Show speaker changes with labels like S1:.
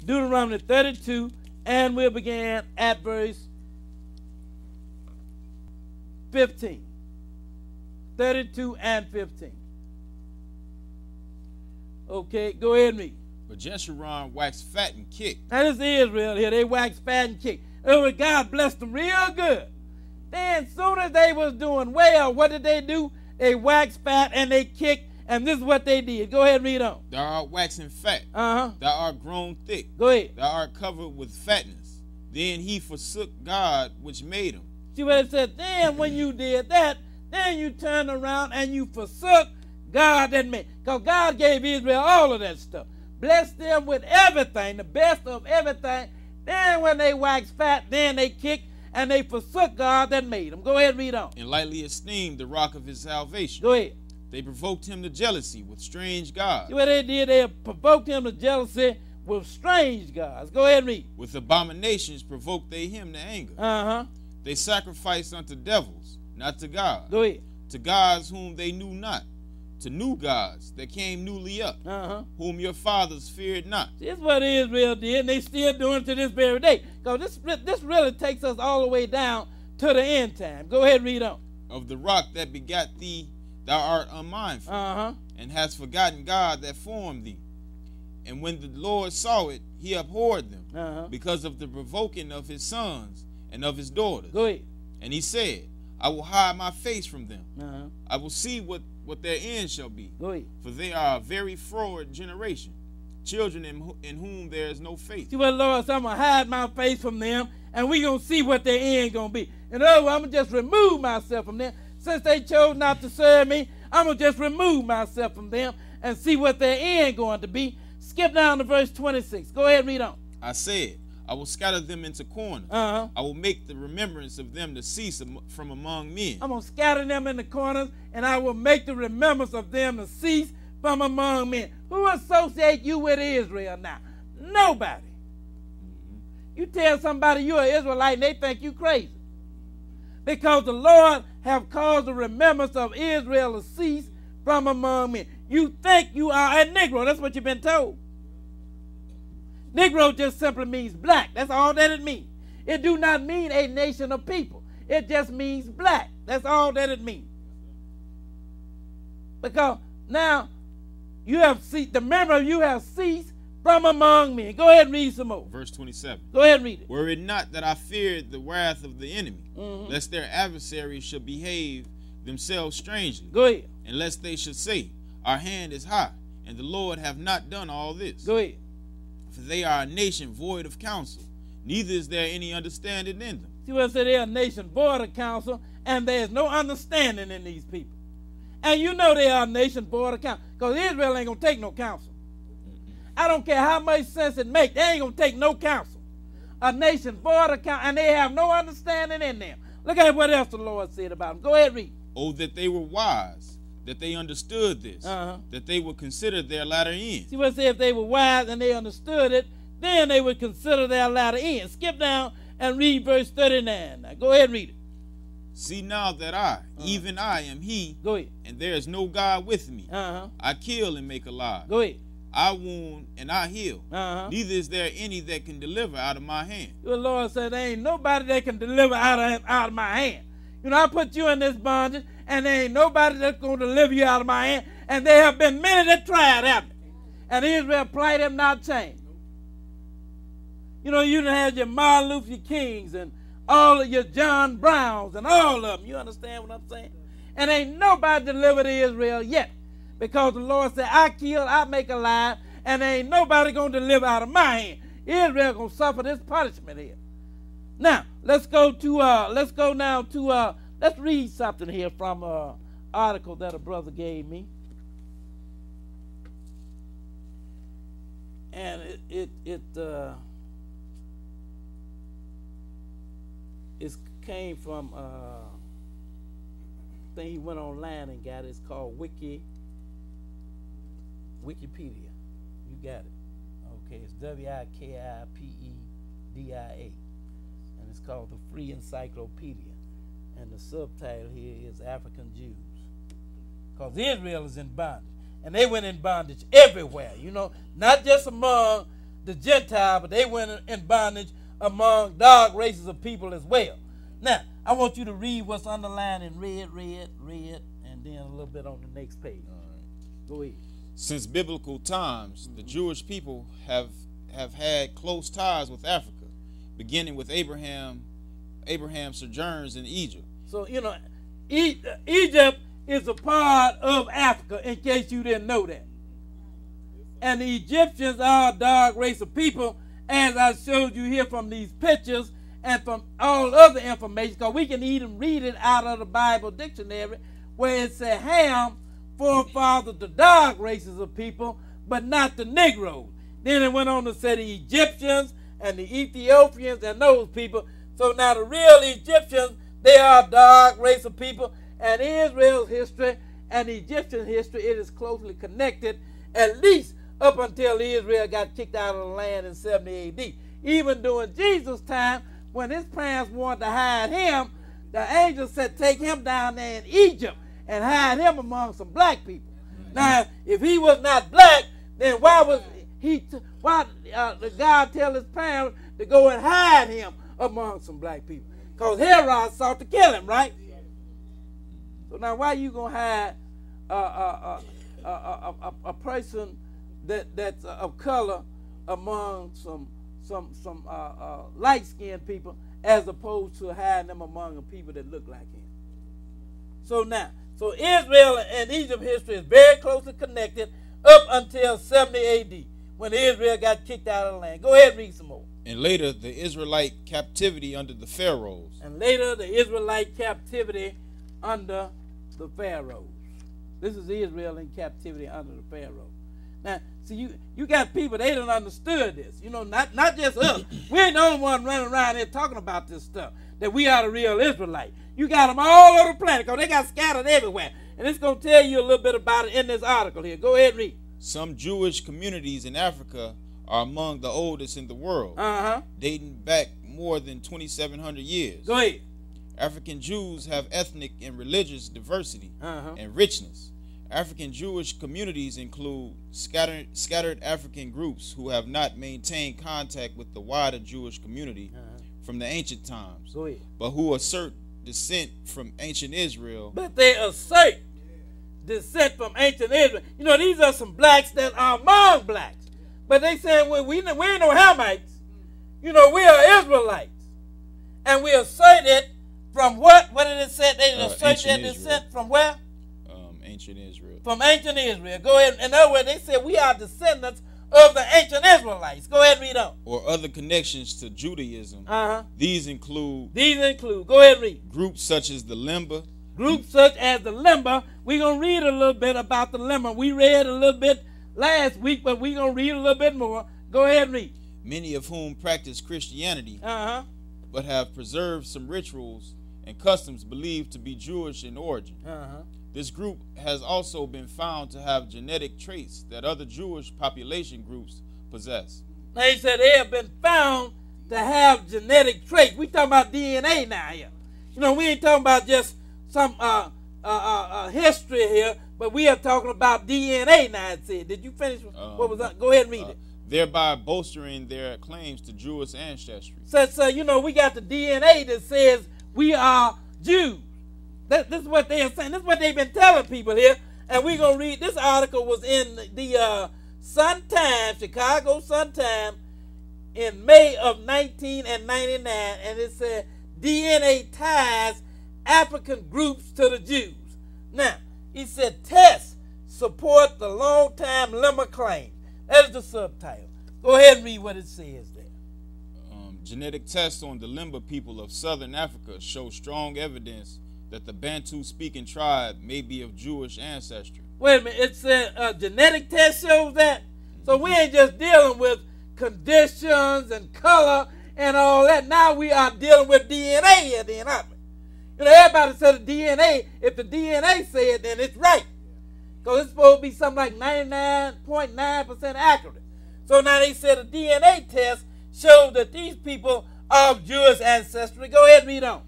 S1: Deuteronomy 32, and we'll begin at verse 15. 32 and 15. Okay, go ahead and read.
S2: But Jeshurun waxed fat and kicked.
S1: Now this is Israel here. They waxed fat and kicked. Oh, God blessed them real good. Then soon as they was doing well, what did they do? They waxed fat and they kicked, and this is what they did. Go ahead and read on.
S2: Thou art waxing fat.
S1: Uh-huh.
S2: Thou art grown thick.
S1: Go ahead.
S2: Thou art covered with fatness. Then he forsook God which made him.
S1: See what it said? Then when you did that, then you turned around and you forsook God that made. Because God gave Israel all of that stuff. Blessed them with everything, the best of everything. Then when they waxed fat, then they kicked and they forsook God that made them. Go ahead and read on.
S2: And lightly esteemed the rock of his salvation.
S1: Go ahead.
S2: They provoked him to jealousy with strange gods.
S1: See what they did? They provoked him to jealousy with strange gods. Go ahead and read.
S2: With abominations provoked they him to anger.
S1: Uh-huh.
S2: They sacrificed unto devils, not to God.
S1: Go ahead.
S2: To gods whom they knew not. To new gods that came newly up, whom your fathers feared not.
S1: This is what Israel did, and they still doing it to this very day. Because this really takes us all the way down to the end time. Go ahead and read on.
S2: Of the rock that begat thee, thou art unmindful, and hast forgotten God that formed thee. And when the Lord saw it, he abhorred them, because of the provoking of his sons and of his daughters.
S1: Go ahead.
S2: And he said, I will hide my face from them. I will see what their end shall be.
S1: Go ahead.
S2: For they are a very froward generation, children in whom there is no faith.
S1: See what the Lord said, I'm going to hide my face from them, and we're going to see what their end going to be. In other words, I'm going to just remove myself from them. Since they chose not to serve me, I'm going to just remove myself from them and see what their end going to be. Skip down to verse 26. Go ahead and read on.
S2: I said, I will scatter them into corners. I will make the remembrance of them to cease from among men. I'm going to scatter them in the corners, and I will make the remembrance of them to cease from among men. Who associate you with Israel now? Nobody. You tell somebody you're an Israelite, and they think you crazy. Because the Lord have caused the remembrance of Israel to cease from among men. You think you are a Negro. That's what you've been told. Negro just simply means black. That's all that it means. It do not mean a nation of people. It just means black. That's all that it means. Because now you have ceased, the memory of you have ceased from among men. Go ahead and read some more. Verse 27.
S1: Go ahead and read it.
S2: Were it not that I feared the wrath of the enemy, lest their adversaries should behave themselves strangely.
S1: Go ahead.
S2: And lest they should say, our hand is high, and the Lord have not done all this.
S1: Go ahead.
S2: For they are a nation void of counsel, neither is there any understanding in them.
S1: See what I said? They are a nation void of counsel, and there is no understanding in these people. And you know they are a nation void of counsel, because Israel ain't going to take no counsel. I don't care how much sense it makes, they ain't going to take no counsel. A nation void of counsel, and they have no understanding in them. Look at what else the Lord said about them. Go ahead and read.
S2: Oh, that they were wise, that they understood this, that they would consider their latter end.
S1: See what it said? If they were wise and they understood it, then they would consider their latter end. Skip down and read verse 39. Now, go ahead and read it.
S2: See now that I, even I, am he,
S1: go ahead,
S2: and there is no God with me. I kill and make alive.
S1: Go ahead.
S2: I wound and I heal. Neither is there any that can deliver out of my hand.
S1: The Lord said, there ain't nobody that can deliver out of my hand. You know, I put you in this bondage, and there ain't nobody that's going to deliver you out of my hand. And there have been many that tried at me. And Israel plight have not changed. You know, you done had your Martin Luther Kings and all of your John Browns and all of them. You understand what I'm saying? And ain't nobody delivered to Israel yet. Because the Lord said, I kill, I make alive, and there ain't nobody going to deliver out of my hand. Israel going to suffer this punishment here. Now, let's go now to let's read something here from an article that a brother gave me. And it came from thing he went online and got it. It's called Wikipedia. You got it. Okay, it's Wikipedia. And it's called the Free Encyclopedia. And the subtitle here is African Jews. Because Israel is in bondage. And they went in bondage everywhere, you know, not just among the Gentile, but they went in bondage among dark races of people as well. Now, I want you to read what's underlined in red, and then a little bit on the next page. All right. Go ahead.
S2: Since biblical times, the Jewish people have had close ties with Africa, beginning with Abraham's sojourns in Egypt.
S1: So, Egypt is a part of Africa, in case you didn't know that. And the Egyptians are a dark race of people, as I showed you here from these pictures and from all other information, because we can even read it out of the Bible dictionary, where it said Ham forefathers the dark races of people, but not the Negroes. Then it went on to say the Egyptians and the Ethiopians and those people. So now the real Egyptians, they are a dark race of people, and Israel's history and the Egyptian history, it is closely connected, at least up until Israel got kicked out of the land in 70 A.D. Even during Jesus' time, when his parents wanted to hide him, the angel said, take him down there in Egypt and hide him among some black people. Now, if he was not black, then why did God tell his parents to go and hide him among some black people? Because Herod sought to kill him, right? So now why you going to hide a person that's of color among some light-skinned people, as opposed to hiding them among the people that look like him? So Israel and Egypt history is very closely connected up until 70 A.D. when Israel got kicked out of the land. Go ahead and read some more.
S2: And later, the Israelite captivity under the Pharaohs.
S1: This is Israel in captivity under the Pharaohs. Now, see, you got people, they don't understood this. Not just us. We ain't the only one running around here talking about this stuff, that we are the real Israelite. You got them all over the planet, because they got scattered everywhere. And it's going to tell you a little bit about it in this article here. Go ahead and read.
S2: Some Jewish communities in Africa are among the oldest in the world, dating back more than 2,700 years.
S1: Go ahead.
S2: African Jews have ethnic and religious diversity and richness. African Jewish communities include scattered African groups who have not maintained contact with the wider Jewish community from the ancient times, but who assert descent from ancient Israel.
S1: But they assert descent from ancient Israel. These are some blacks that are among blacks. But they say, well, we ain't no Hamites. We are Israelites. And we assert it from what? What did it say? They assert their descent from where?
S2: Ancient Israel.
S1: From ancient Israel. Go ahead. In other words, they said we are descendants of the ancient Israelites. Go ahead and read on.
S2: Or other connections to Judaism. These include.
S1: Go ahead and read.
S2: Groups such as the Lemba.
S1: We're going to read a little bit about the Lemba. We read a little bit last week, but we're going to read a little bit more. Go ahead and read.
S2: Many of whom practice Christianity, but have preserved some rituals and customs believed to be Jewish in origin. This group has also been found to have genetic traits that other Jewish population groups possess.
S1: Now, he said they have been found to have genetic traits. We talking about DNA now here. We ain't talking about just some history here, but we are talking about DNA now, it said. Did you finish what was that? Go ahead and read it.
S2: Thereby bolstering their claims to Jewish ancestry.
S1: So we got the DNA that says we are Jews. This is what they are saying. This is what they've been telling people here. And we're going to read, this article was in the Sun-Times, Chicago Sun-Times, in May of 1999. And it said, DNA ties African groups to the Jews. Now, he said, tests support the long-time Lemma claim. That is the subtitle. Go ahead and read what it says there.
S2: Genetic tests on the Lemba people of southern Africa show strong evidence that the Bantu-speaking tribe may be of Jewish ancestry.
S1: Wait a minute. It said genetic test shows that? So we ain't just dealing with conditions and color and all that. Now we are dealing with DNA here, then, aren't we? Everybody said the DNA. If the DNA say it, then it's right. Because it's supposed to be something like 99.9% accurate. So now they said a DNA test shows that these people are of Jewish ancestry. Go ahead and read on.